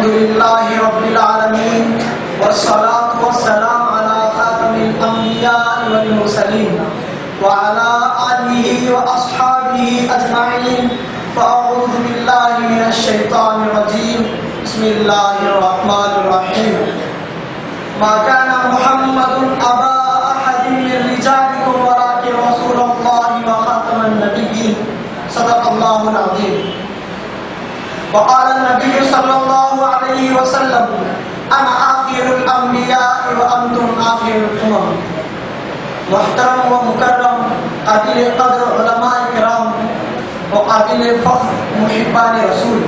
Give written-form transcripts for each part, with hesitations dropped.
الحمد لله رب العالمين والصلاة والسلام على خاتم الأنبياء والمرسلين وعلى آله وأصحابه أجمعين فأعوذ بالله من الشيطان الرجيم بسم الله الرحمن الرحيم ما كان محمد أبا أحد من رجالكم ولكن رسول الله وخاتم النبيين صدق الله العظيم وقال النبي صلى الله عليه وسلم أنا آخر الأنبياء وأنتم آخر الأمم. محترم و مکرم قابل قدر علماء کرام و قابل فخر محبان رسول،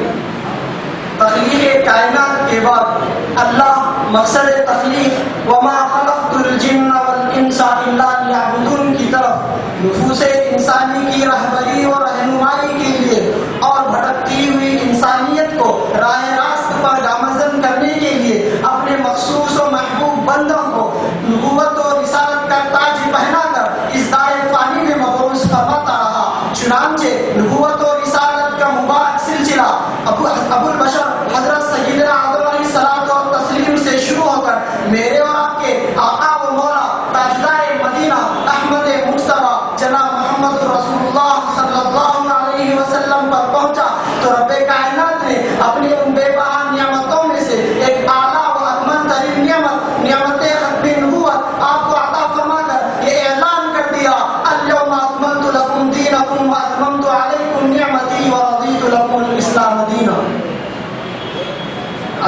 تخلیق کائنات کے بعد اللہ مقصد تخلیق وما خلقت الجن والانس الا لیعبدون کی طرف نفوس انسانی کی رہبری و رہنمائی کے لیے اور بھٹکتی ہوئی انسانیت کو راہ راست پر گامزن کرنے کے لیے اپنے مخصوص و محبوب بندوں کو نبوت و رسالت کا تاج پہنا کر اس دائر فانی میں مبعوث فرماتا رہا. چنانچہ نبوت و رسالت کا مبارک سلسلہ ابو البشر حضرت سیدنا آدم علیہ الصلوۃ والتسلیم سے شروع ہو کر میرے اور آپ کے آقا و مولا تاجدار مدینہ احمد مصطفیٰ جناب محمد رسول اللہ صلی اللہ علیہ وسلم پر پہنچا تو رب کائنات نے اپنی ان بے بہا نعمتوں میں سے ایک اعلیٰ و اکمل ترین نعمت ختم نبوت آپ کو عطا فرما کر یہ اعلان کر دیا الیوم اکملت لکم دینکم واتممت علیکم نعمتی ورضیت لکم الاسلام دینا.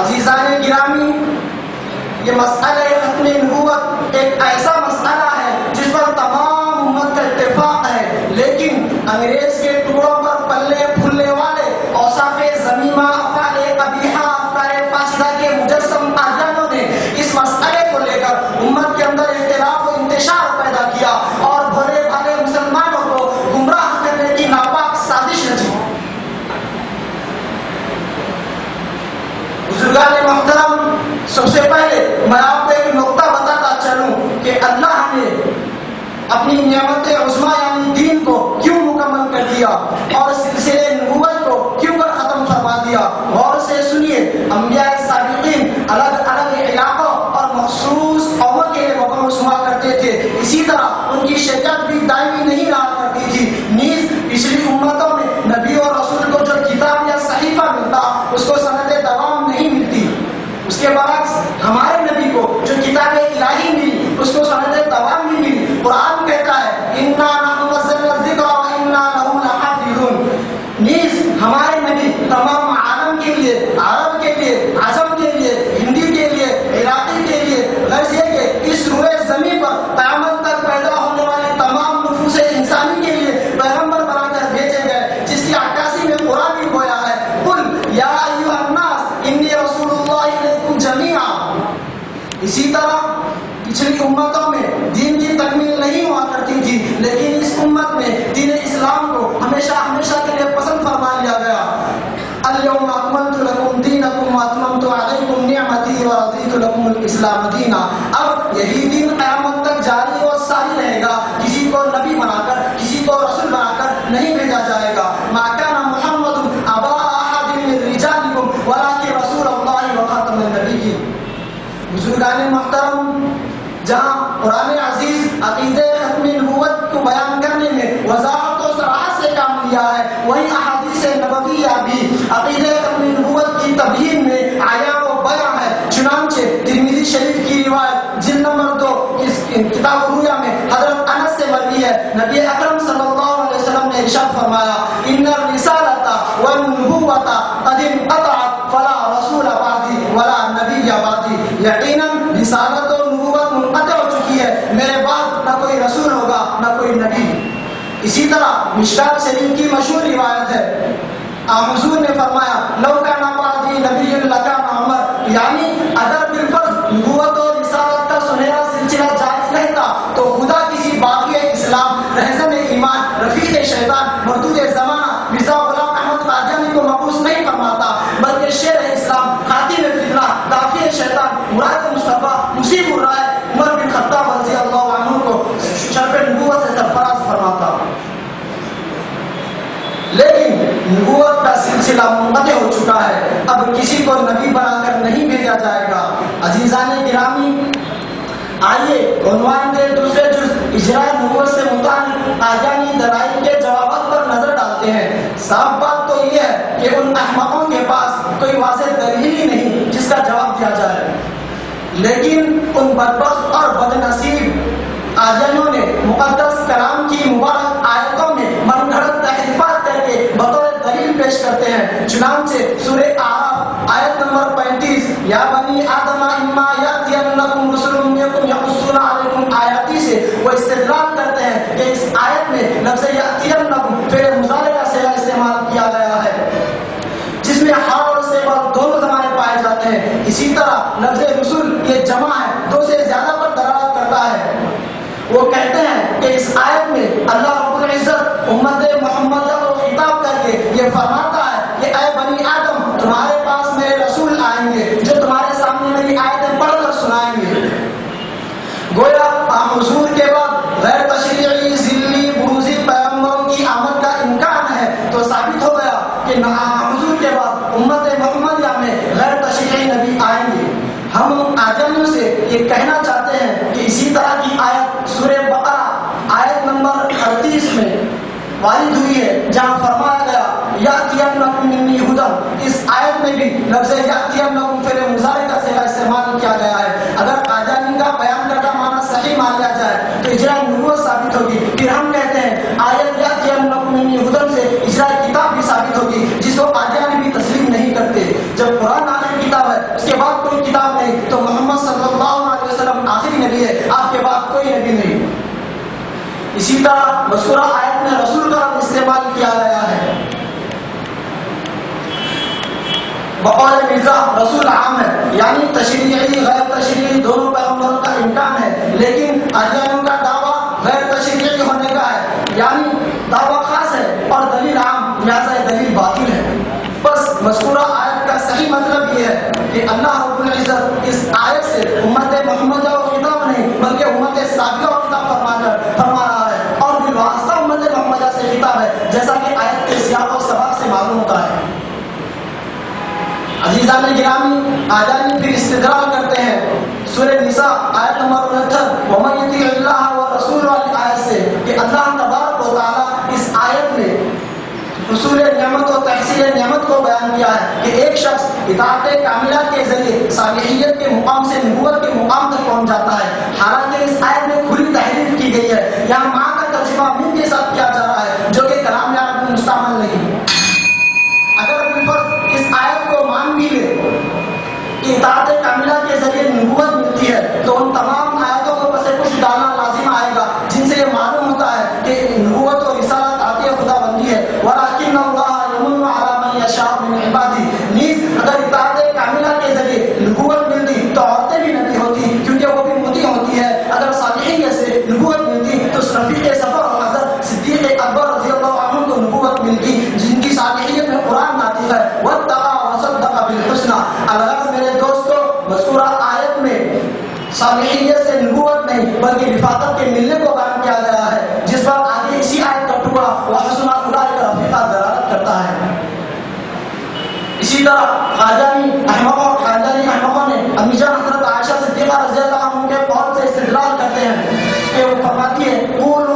عزیزان گرامی، یہ مسئلہ ختم نبوت ایک ایسا مسئلہ ہے جس پر تمام امت کا اتفاق ہے، لیکن انگریز کے ٹکڑوں پر پلے پھولنے والے اوصاف ذمیمہ افعال قبیحہ افکار فاسدہ کے مجسم آدیانوں نے اس مسئلے کو لے کر امت کے اندر اختلاف و انتشار پیدا کیا اور بھولے بھالے مسلمانوں کو گمراہ کرنے کی ناپاک سازش رچی. بزرگان محترم، سب سے پہلے میں آپ کو ایک نقطہ بتاتا چلوں کہ اللہ نے اپنی نعمت عظمیٰ یعنی دین کو کیوں مکمل کر دیا اور سلسلے نبوت کو کیوں کر ختم فرما دیا. غور سے سنیے. انبیاء سابقین الگ الگ علاقوں اور مخصوص قوموں کے لیے مبعوث ہوا کرتے تھے، اسی طرح ان کی شرکت بھی دائمی نہیں رہا کرتی تھی. نیز پچھلی امتوں میں نبی اور رسول کو جو کتاب یا صحیفہ ملتا اس کو سند دوام نہیں ملتی. اس کے برعکس ہمارے نبی کو جو کتاب الہی ملی اس کو سند دوام نہیں ملی. قرآن کہتا ہے انا نحن نزلنا الذکر وانا لہ لحافظون. نیز ہمارے نبی تمام عالم کے لیے، عرب کے لیے، عجم کے لیے، ہندی کے لیے، عراقی کے لیے، غرض یہ کہ اس روئے زمین پر قیامت تک پیدا ہونے والی تمام نفوس انسانی کے لیے پیغمبر بنا کر بھیجے گئے، جس کی عکاسی میں قرآن بھی گویا ہے قل یا ایھا الناس انی رسول اللہ الیکم جمیعا. اسی طرح پچھلی امتوں میں دین کی تکمیل نہیں ہوا کرتی تھی، لیکن اس امت میں دین اسلام کو ہمیشہ ہمیشہ کے لیے پسند فرما لیا گیا. الیوم اکملت لکم دینکم واتممت علیکم نعمتی ورضیت لکم الاسلام دینا. اب یہی دین قیامت تک جاری اور ساری رہے گا. کسی کو نبی بنا کر، کسی کو رسول بنا کر نہیں بھیجا جائے گا. ما کان محمد ابا احد من رجالکم ولکن رسول اللہ وخاتم النبیین. بزرگان محترم، جہاں قرآن عزیز عقیدہ ختم نبوت کو بیان کرنے میں وضاحت و صراحت سے کام لیا ہے، وہیں احادیث نبویہ بھی عقیدہ ختم نبوت کی تبیین میں عیاں و بیاں ہے. چنانچہ ترمذی شریف کی روایت جلد نمبر 2 کتاب الرؤیا میں حضرت انس سے مروی ہے، نبی اکرم صلی اللہ علیہ وسلم نے ارشاد فرمایا ان الرسالۃ والنبوۃ قد انقطعت فلا رسول بعدی ولا نبی بعدی. یقیناً رسالت و نبوت منقطع ہو چکی ہے، میرے بعد نہ کوئی رسول ہوگا نہ کوئی نبی. اسی طرح مشکات شریف کی مشہور روایت ہے، حضور نے فرمایا لو کان بعدی نبی لکان عمر. یعنی اگر بالفرض نبوت اور رسالت کا سنہرا سلسلہ جاری رہتا تو خدا کسی باقی اسلام، رہزن ایمان، رفیق شیطان، مردود زمانہ مرزا غلام احمد قادیانی کو مبعوث نہیں فرماتا، بلکہ شیر اسلام، خاتم فتنہ، دافع شیطان، مراد مصطفیٰ، مصیب الرائے عمر بن خطاب رضی اللہ عنہ کو شرف نبوت سے سرفراز فرماتا. لیکن نبوت کا سلسلہ سلسلہ منقطع ہو چکا ہے، اب کسی کو نبی بنا کر نہیں بھیجا جائے گا۔ عزیزان گرامی، آئیے عنوان دے دوسرے جز اجراء نبوت سے متعلق قادیانی دلائل کے جوابات پر نظر ڈالتے ہیں۔ صاف بات تو یہ ہے کہ ان احمقوں کے پاس کوئی واضح دلیل ہی نہیں جس کا جواب دیا جائے، لیکن ان بدبخت اور بد نصیب قادیانیوں نے مقدس کلام کی مبارک آیتوں میں من گھڑت تحریفات کر کے بطور دلیل پیش کرتے ہیں۔ چنانچہ سورہ اعراف آیت نمبر 35 یا بنی آدم اما یاتینکم رسل منکم یقصون علیکم آیاتی سے وہ استدلال کرتے ہیں کہ اس آیت میں لفظ یاتینکم فعل مضارع کا صیغہ استعمال کیا گیا ہے جس میں حال اور استقبال دونوں زمانے پائے جاتے ہیں۔ اسی طرح لفظ رسول یہ جمع ہے، دو سے زیادہ پر دلالت کرتا ہے۔ وہ کہتے ہیں کہ اس آیت میں اللہ رب العزت امت محمدیہ کو خطاب کر کے یہ فرماتا ہے کہ اے بنی آدم، تمہارے پاس میرے رسول آئیں گے جو تمہارے سامنے میری آیتیں پڑھ کر سنائیں گے۔ گویا حضور کے بعد غیر تشریعی ذلی بروزی پیغمبروں کی آمد کا امکان ہے، تو ثابت ہو گیا کہ حضور کے بعد امت محمدیہ میں غیر تشریعی نبی آئیں گے۔ ہم قادیانیوں سے یہ کہنا چاہتے ہیں کہ اسی طرح کی آیت سورہ بقرہ آیت نمبر 38 میں وارد ہوئی ہے جہاں فرمایا گیا یاتینکم منی ہدی۔ اس آیت میں بھی لفظ یاتینکم فعل مضارع کا صیغہ استعمال کیا گیا ہے۔ اگر قادیانی کا بیان کردہ معنی صحیح مان لیا جائے تو اجراء نبوت ثابت ہوگی۔ پھر ہم کہتے ہیں آیت یاتینکم منی ہدی سے اجراء کتاب بھی ثابت ہوگی، جس کو قادیانی بھی تسلیم نہیں کرتے۔ جب قرآن آخری کتاب ہے، اس کے بعد کوئی کتاب نہیں، تو محمد صلی اللہ علیہ وسلم آخری نبی ہے، آپ کے بعد کوئی نبی نہیں۔ اسی طرح مذکورہ آیت میں رسول کا استعمال کیا گیا ہے۔ بقول مرزا رسول عام ہے، یعنی تشریعی غیر تشریعی دونوں پیغمبروں کا امکان ہے، لیکن قادیانیوں کا دعویٰ غیر تشریعی ہونے کا ہے، یعنی دعویٰ خاص ہے اور دلیل عام، لہذا دلیل باطل ہے۔ بس مذکورہ آیت کا صحیح مطلب یہ ہے کہ اللہ رب العزت اس آیت سے امت محمدیہ کو خطاب نہیں بلکہ امت سابقہ کو خطاب فرما رہا ہے، اور بالواسطہ امت محمدیہ سے خطاب ہے، جیسا کہ آیت کے سیاق و سباق سے معلوم ہوتا ہے۔ عزیزان گرامی، قادیانی پھر استدلال کرتے ہیں سورہ نساء آیت نمبر 69 وَمَن يُطِعِ اللَّهَ وَرَسُولَهُ والی آیت سے کہ اللہ تبارک و تعالیٰ اس آیت میں حصول نعمت و تحصیل نعمت کو بیان کیا ہے کہ ایک شخص اطاعت کاملہ کے ذریعے صالحیت کے مقام سے نبوت کے مقام تک پہنچ جاتا ہے۔ حالانکہ اس آیت میں کھلی تحریف کی گئی ہے، یہاں ماں کا ترجمہ من کے ساتھ کیا جا رہا ہے جو کہ کلام عرب میں مستعمل نہیں۔ اگر بالفرض اس آیت کو مان بھی لے کہ اطاعت کاملہ کے ذریعے نبوت ملتی ہے، تو ان تمام آیتوں کو پس پش ڈالنا لازم آئے گا جن سے یہ معلوم ہوتا ہے کہ نبوت و رسالت عطیہ خدا بندی ہے۔ وَلَٰكِنَّ اللَّهَ يَمُنُّ عَلَىٰ مَن يَشَاءُ مِنْ عِبَادِهِ۔ نیز اگر اطاعت کاملہ کے ذریعے نبوت ملتی تو عورتیں بھی نبی ہوتی، کیونکہ وہ بھی مطیع ہوتی ہے۔ اگر صالحیت سے نبوت ملتی تو رفیق سفر اور حضرت صدیق اکبر رضی اللہ عنہ کو نبوت ملتی، جن کی صالحیت میں قرآن ناطق ہے وَاتَّقَىٰ وَصَدَّقَ بِالْحُسْنَىٰ۔ الغرض میرے دوستو، مذکورہ آیت میں صالحیت سے نبوت نہیں بلکہ رفاقت کے ملنے کو بیان کیا گیا ہے، جس پر آگے اسی آیت کا ٹکڑا وَحَسُنَ أُولَٰئِكَ رَفِیقًا دلالت کرتا ہے۔ اسی طرح قادیانی احمقوں نے امی جان حضرت عائشہ صدیقہ رضی اللہ عنہ کے قول سے استدلال کرتے ہیں کہ وہ فرماتی ہے قولوا